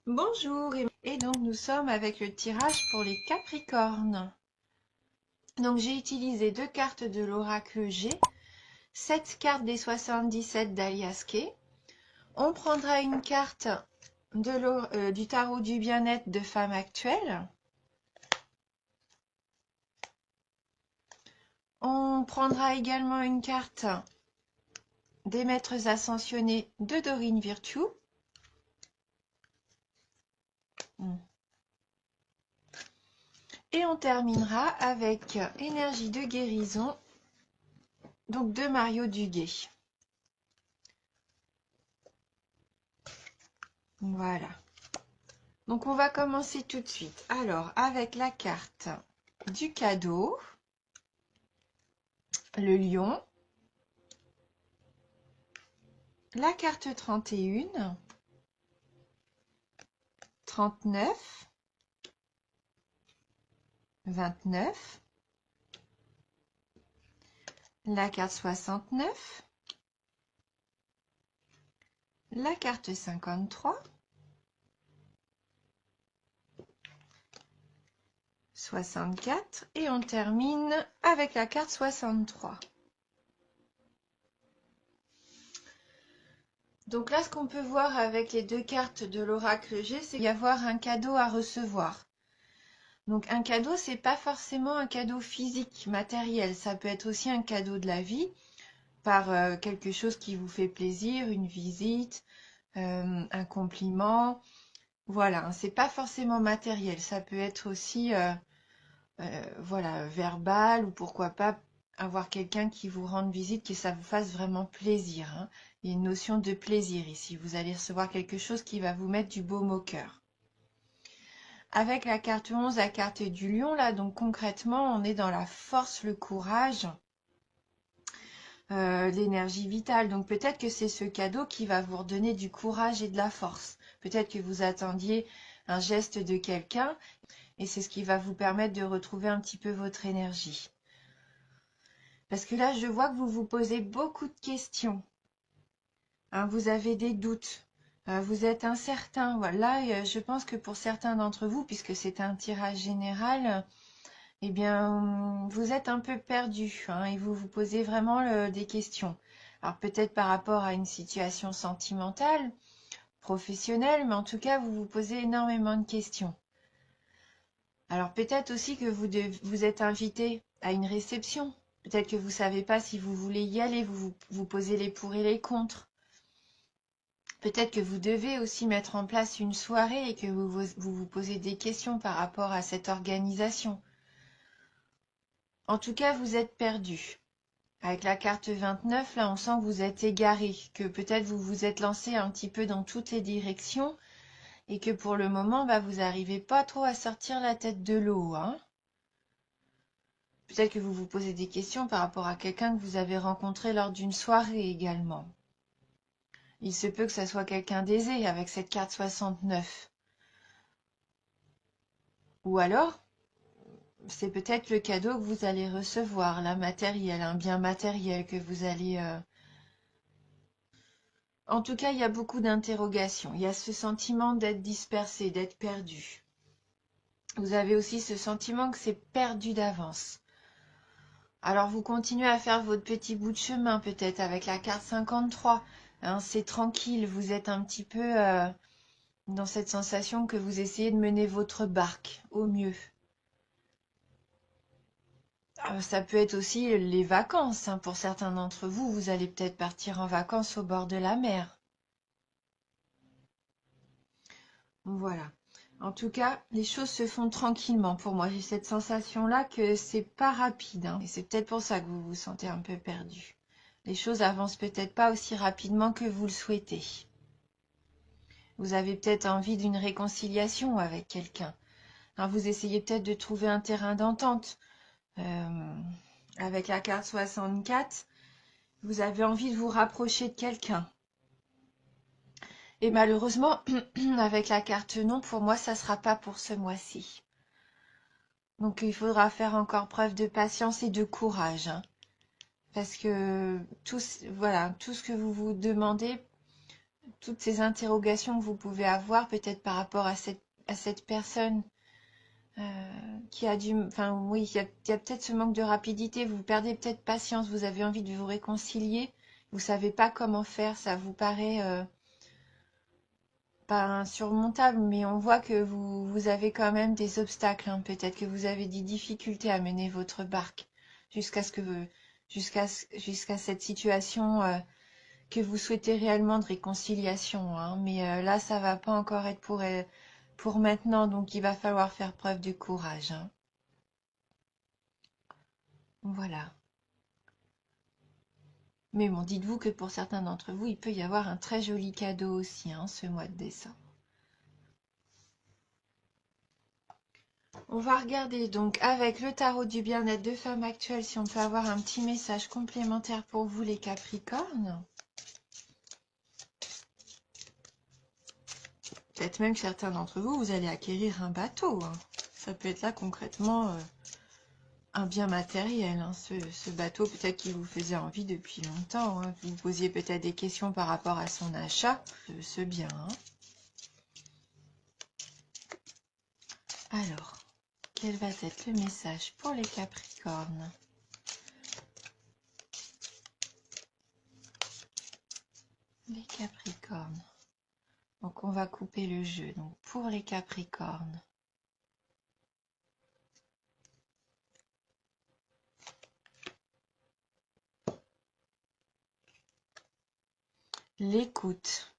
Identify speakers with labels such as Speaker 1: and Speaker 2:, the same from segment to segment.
Speaker 1: Bonjour, et donc nous sommes avec le tirage pour les Capricornes. Donc j'ai utilisé deux cartes de l'oracle G, 7 cartes des 77 d'Alias Kay. On prendra une carte du tarot du bien-être de femme actuelle. On prendra également une carte des maîtres ascensionnés de Dorine Virtue. Et on terminera avec énergie de guérison, donc de Mario Duguay. Voilà. Donc on va commencer tout de suite. Alors avec la carte du cadeau, le lion, la carte 31, 39, 29, la carte 69, la carte 53, 64 et on termine avec la carte 63. Donc là, ce qu'on peut voir avec les deux cartes de l'oracle G, c'est qu'il y avoir un cadeau à recevoir. Donc un cadeau, c'est pas forcément un cadeau physique, matériel. Ça peut être aussi un cadeau de la vie, par quelque chose qui vous fait plaisir, une visite, un compliment. Voilà, c'est pas forcément matériel. Ça peut être aussi voilà, verbal ou pourquoi pas avoir quelqu'un qui vous rende visite, que ça vous fasse vraiment plaisir, hein. Il y a une notion de plaisir ici. Vous allez recevoir quelque chose qui va vous mettre du baume au cœur. Avec la carte 11, la carte du lion, là, donc concrètement, on est dans la force, le courage, l'énergie vitale. Donc peut-être que c'est ce cadeau qui va vous redonner du courage et de la force. Peut-être que vous attendiez un geste de quelqu'un et c'est ce qui va vous permettre de retrouver un petit peu votre énergie. Parce que là, je vois que vous vous posez beaucoup de questions. Hein, vous avez des doutes. Vous êtes incertain. Voilà, je pense que pour certains d'entre vous, puisque c'est un tirage général, eh bien, vous êtes un peu perdu, hein, et vous vous posez vraiment des questions. Alors peut-être par rapport à une situation sentimentale, professionnelle, mais en tout cas, vous vous posez énormément de questions. Alors peut-être aussi que vous êtes invité à une réception. Peut-être que vous ne savez pas si vous voulez y aller, vous posez les pour et les contre. Peut-être que vous devez aussi mettre en place une soirée et que vous posez des questions par rapport à cette organisation. En tout cas, vous êtes perdu. Avec la carte 29, là, on sent que vous êtes égaré, que peut-être vous vous êtes lancé un petit peu dans toutes les directions et que pour le moment, bah, vous n'arrivez pas trop à sortir la tête de l'eau, hein. Peut-être que vous vous posez des questions par rapport à quelqu'un que vous avez rencontré lors d'une soirée également. Il se peut que ça soit quelqu'un d'aisé avec cette carte 69. Ou alors, c'est peut-être le cadeau que vous allez recevoir, là, matériel, un bien matériel que vous allez... En tout cas, il y a beaucoup d'interrogations. Il y a ce sentiment d'être dispersé, d'être perdu. Vous avez aussi ce sentiment que c'est perdu d'avance. Alors, vous continuez à faire votre petit bout de chemin, peut-être, avec la carte 53. Hein, c'est tranquille, vous êtes un petit peu dans cette sensation que vous essayez de mener votre barque au mieux. Ça peut être aussi les vacances, hein. Pour certains d'entre vous, vous allez peut-être partir en vacances au bord de la mer. Voilà. En tout cas, les choses se font tranquillement pour moi. J'ai cette sensation-là que c'est pas rapide, hein. Et c'est peut-être pour ça que vous vous sentez un peu perdu. Les choses avancent peut-être pas aussi rapidement que vous le souhaitez. Vous avez peut-être envie d'une réconciliation avec quelqu'un. Hein, vous essayez peut-être de trouver un terrain d'entente. Avec la carte 64, vous avez envie de vous rapprocher de quelqu'un. Et malheureusement, avec la carte non, pour moi, ça ne sera pas pour ce mois-ci. Donc il faudra faire encore preuve de patience et de courage, hein. Parce que voilà, tout ce que vous vous demandez, toutes ces interrogations que vous pouvez avoir peut-être par rapport à cette personne qui a enfin oui, il y a peut-être ce manque de rapidité, vous perdez peut-être patience, vous avez envie de vous réconcilier, vous savez pas comment faire, ça vous paraît pas insurmontable, mais on voit que vous avez quand même des obstacles, hein. Peut-être que vous avez des difficultés à mener votre barque jusqu'à ce que jusqu'à cette situation que vous souhaitez réellement de réconciliation, hein. Mais là, ça va pas encore être pour maintenant, donc il va falloir faire preuve de courage, hein. Voilà. Mais bon, dites-vous que pour certains d'entre vous, il peut y avoir un très joli cadeau aussi, hein, ce mois de décembre. On va regarder donc avec le tarot du bien-être de femme actuelle si on peut avoir un petit message complémentaire pour vous les Capricornes. Peut-être même que certains d'entre vous, vous allez acquérir un bateau, hein. Ça peut être là concrètement un bien matériel, hein. Ce bateau peut-être qui vous faisait envie depuis longtemps, hein. Vous posiez peut-être des questions par rapport à son achat, ce bien, hein. Alors, quel va être le message pour les Capricornes? Les Capricornes. Donc on va couper le jeu. Donc pour les Capricornes. L'écoute.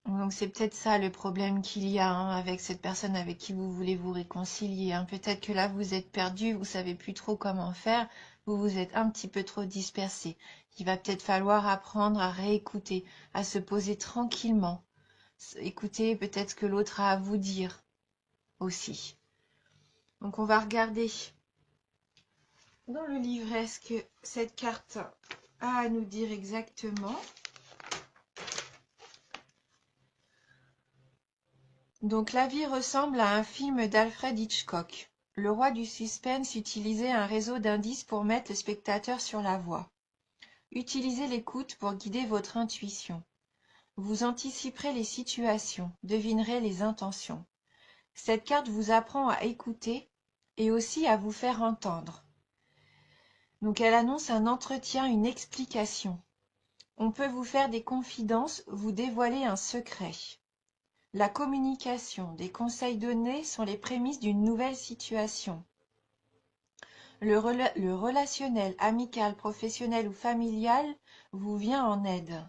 Speaker 1: Donc c'est peut-être ça le problème qu'il y a, hein, avec cette personne avec qui vous voulez vous réconcilier, hein. Peut-être que là vous êtes perdu, vous savez plus trop comment faire, vous vous êtes un petit peu trop dispersé. Il va peut-être falloir apprendre à réécouter, à se poser tranquillement. Écoutez peut-être ce que l'autre a à vous dire aussi. Donc on va regarder dans le livret ce que cette carte a à nous dire exactement. Donc la vie ressemble à un film d'Alfred Hitchcock. Le roi du suspense utilisait un réseau d'indices pour mettre le spectateur sur la voie. Utilisez l'écoute pour guider votre intuition. Vous anticiperez les situations, devinerez les intentions. Cette carte vous apprend à écouter et aussi à vous faire entendre. Donc elle annonce un entretien, une explication. On peut vous faire des confidences, vous dévoiler un secret. La communication, des conseils donnés sont les prémices d'une nouvelle situation. Le relationnel, amical, professionnel ou familial vous vient en aide.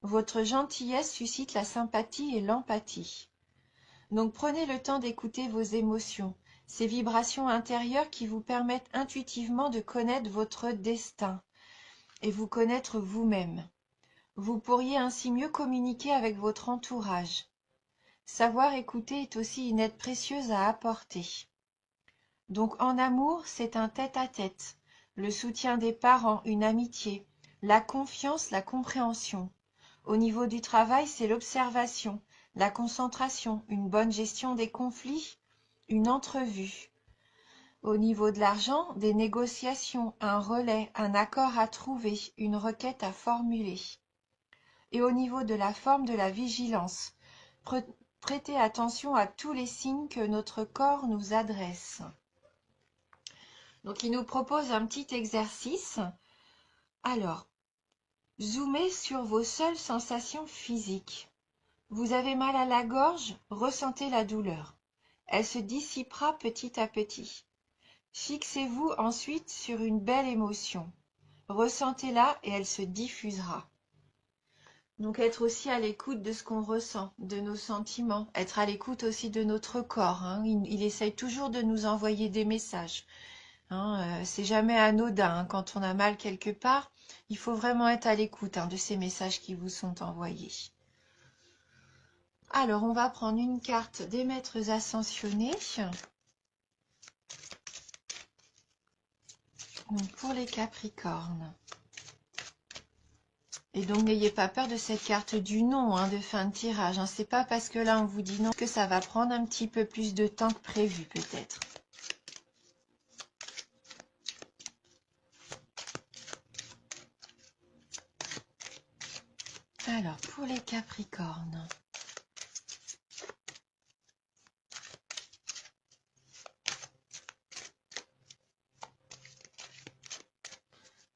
Speaker 1: Votre gentillesse suscite la sympathie et l'empathie. Donc prenez le temps d'écouter vos émotions, ces vibrations intérieures qui vous permettent intuitivement de connaître votre destin et vous connaître vous-même. Vous pourriez ainsi mieux communiquer avec votre entourage. Savoir écouter est aussi une aide précieuse à apporter. Donc en amour, c'est un tête-à-tête, le soutien des parents, une amitié, la confiance, la compréhension. Au niveau du travail, c'est l'observation, la concentration, une bonne gestion des conflits, une entrevue. Au niveau de l'argent, des négociations, un relais, un accord à trouver, une requête à formuler. Et au niveau de la forme, de la vigilance, prêtez attention à tous les signes que notre corps nous adresse. Donc, il nous propose un petit exercice. Alors, zoomez sur vos seules sensations physiques. Vous avez mal à la gorge, ressentez la douleur. Elle se dissipera petit à petit. Fixez-vous ensuite sur une belle émotion. Ressentez-la et elle se diffusera. Donc être aussi à l'écoute de ce qu'on ressent, de nos sentiments, être à l'écoute aussi de notre corps, hein. Il essaye toujours de nous envoyer des messages, hein. C'est jamais anodin, hein. Quand on a mal quelque part, il faut vraiment être à l'écoute, hein, de ces messages qui vous sont envoyés. Alors on va prendre une carte des maîtres ascensionnés. Donc pour les Capricornes. Et donc, n'ayez pas peur de cette carte du non, hein, de fin de tirage, hein. C'est pas parce que là, on vous dit non que ça va prendre un petit peu plus de temps que prévu, peut-être. Alors, pour les Capricornes.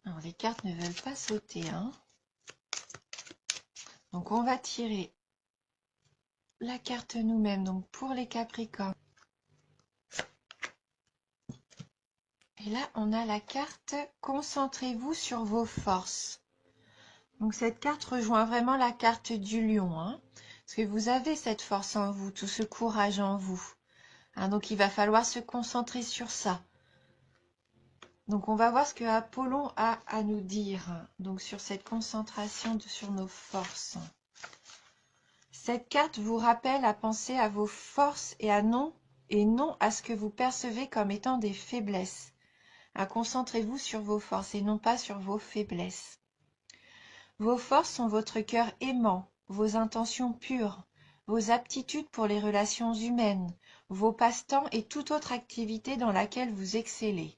Speaker 1: Alors, les cartes ne veulent pas sauter, hein. Donc, on va tirer la carte nous-mêmes. Donc, pour les Capricornes. Et là, on a la carte « Concentrez-vous sur vos forces ». Donc, cette carte rejoint vraiment la carte du lion, hein, parce que vous avez cette force en vous, tout ce courage en vous. Hein, donc, il va falloir se concentrer sur ça. Donc, on va voir ce que Apollon a à nous dire, donc sur cette concentration sur nos forces. Cette carte vous rappelle à penser à vos forces et non à ce que vous percevez comme étant des faiblesses. Concentrez-vous sur vos forces et non pas sur vos faiblesses. Vos forces sont votre cœur aimant, vos intentions pures, vos aptitudes pour les relations humaines, vos passe-temps et toute autre activité dans laquelle vous excellez.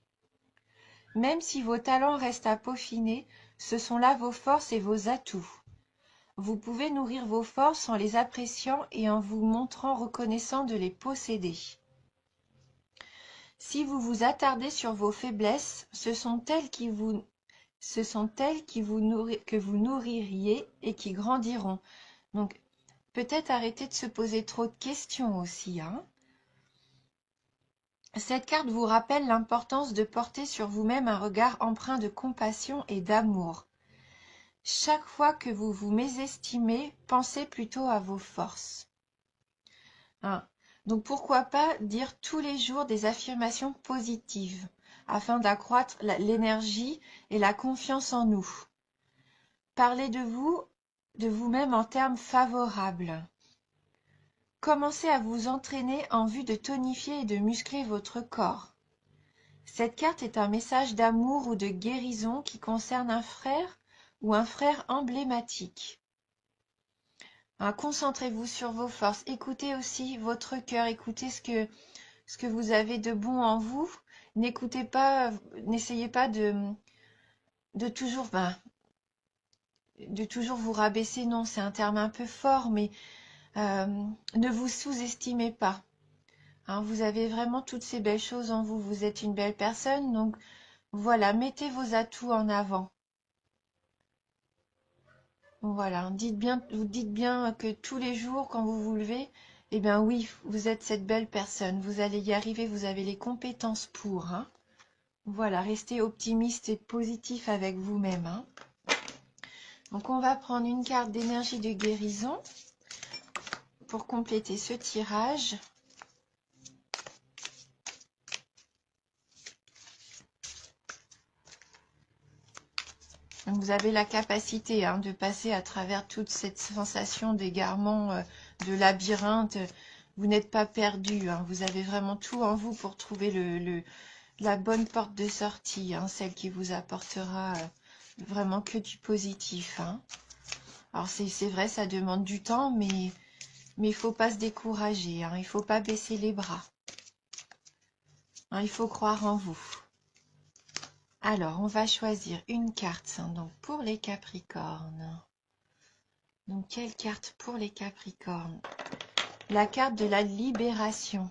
Speaker 1: Même si vos talents restent à peaufiner, ce sont là vos forces et vos atouts. Vous pouvez nourrir vos forces en les appréciant et en vous montrant reconnaissant de les posséder. Si vous vous attardez sur vos faiblesses, ce sont elles que vous nourririez et qui grandiront. Donc, peut-être arrêter de se poser trop de questions aussi, hein. Cette carte vous rappelle l'importance de porter sur vous-même un regard empreint de compassion et d'amour. Chaque fois que vous vous mésestimez, pensez plutôt à vos forces. Hein. Donc pourquoi pas dire tous les jours des affirmations positives afin d'accroître l'énergie et la confiance en nous. Parlez de vous-même en termes favorables. Commencez à vous entraîner en vue de tonifier et de muscler votre corps. Cette carte est un message d'amour ou de guérison qui concerne un frère ou un frère emblématique. Concentrez-vous sur vos forces. Écoutez aussi votre cœur. Écoutez ce que vous avez de bon en vous. N'écoutez pas, n'essayez pas de toujours, de toujours vous rabaisser. Non, c'est un terme un peu fort, mais ne vous sous-estimez pas. Hein, vous avez vraiment toutes ces belles choses en vous. Vous êtes une belle personne, donc voilà, mettez vos atouts en avant. Voilà, vous dites bien que tous les jours, quand vous vous levez, eh bien oui, vous êtes cette belle personne, vous allez y arriver, vous avez les compétences pour. Hein. Voilà, restez optimiste et positif avec vous-même. Hein. Donc on va prendre une carte d'énergie de guérison pour compléter ce tirage. Donc vous avez la capacité de passer à travers toute cette sensation d'égarement, de labyrinthe. Vous n'êtes pas perdu. Hein. Vous avez vraiment tout en vous pour trouver la bonne porte de sortie, hein, celle qui vous apportera vraiment que du positif. Hein. Alors c'est vrai, ça demande du temps, mais il ne faut pas se décourager. Hein. Il ne faut pas baisser les bras. Hein, il faut croire en vous. Alors, on va choisir une carte donc pour les Capricornes. Donc, quelle carte pour les Capricornes? La carte de la libération.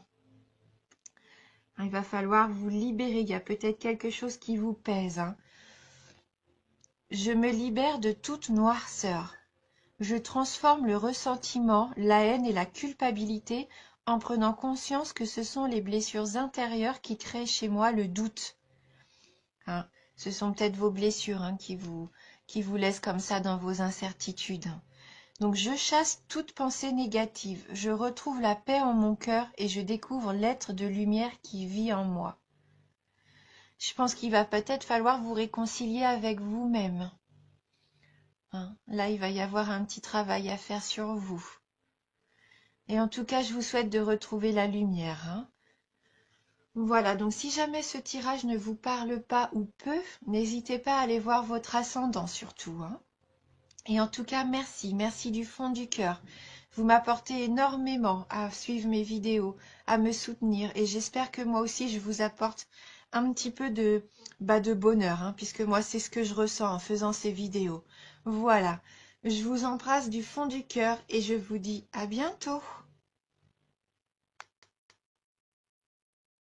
Speaker 1: Il va falloir vous libérer. Il y a peut-être quelque chose qui vous pèse. Hein. Je me libère de toute noirceur. Je transforme le ressentiment, la haine et la culpabilité en prenant conscience que ce sont les blessures intérieures qui créent chez moi le doute. Hein, ce sont peut-être vos blessures qui vous laissent comme ça dans vos incertitudes. Donc je chasse toute pensée négative, je retrouve la paix en mon cœur et je découvre l'être de lumière qui vit en moi. Je pense qu'il va peut-être falloir vous réconcilier avec vous-même. Hein, là, il va y avoir un petit travail à faire sur vous. Et en tout cas, je vous souhaite de retrouver la lumière. Hein. Voilà, donc si jamais ce tirage ne vous parle pas ou peu, n'hésitez pas à aller voir votre ascendant surtout. Hein. Et en tout cas, merci du fond du cœur. Vous m'apportez énormément à suivre mes vidéos, à me soutenir et j'espère que moi aussi je vous apporte un petit peu de bonheur, puisque moi c'est ce que je ressens en faisant ces vidéos. Voilà, Je vous embrasse du fond du cœur et je vous dis à bientôt.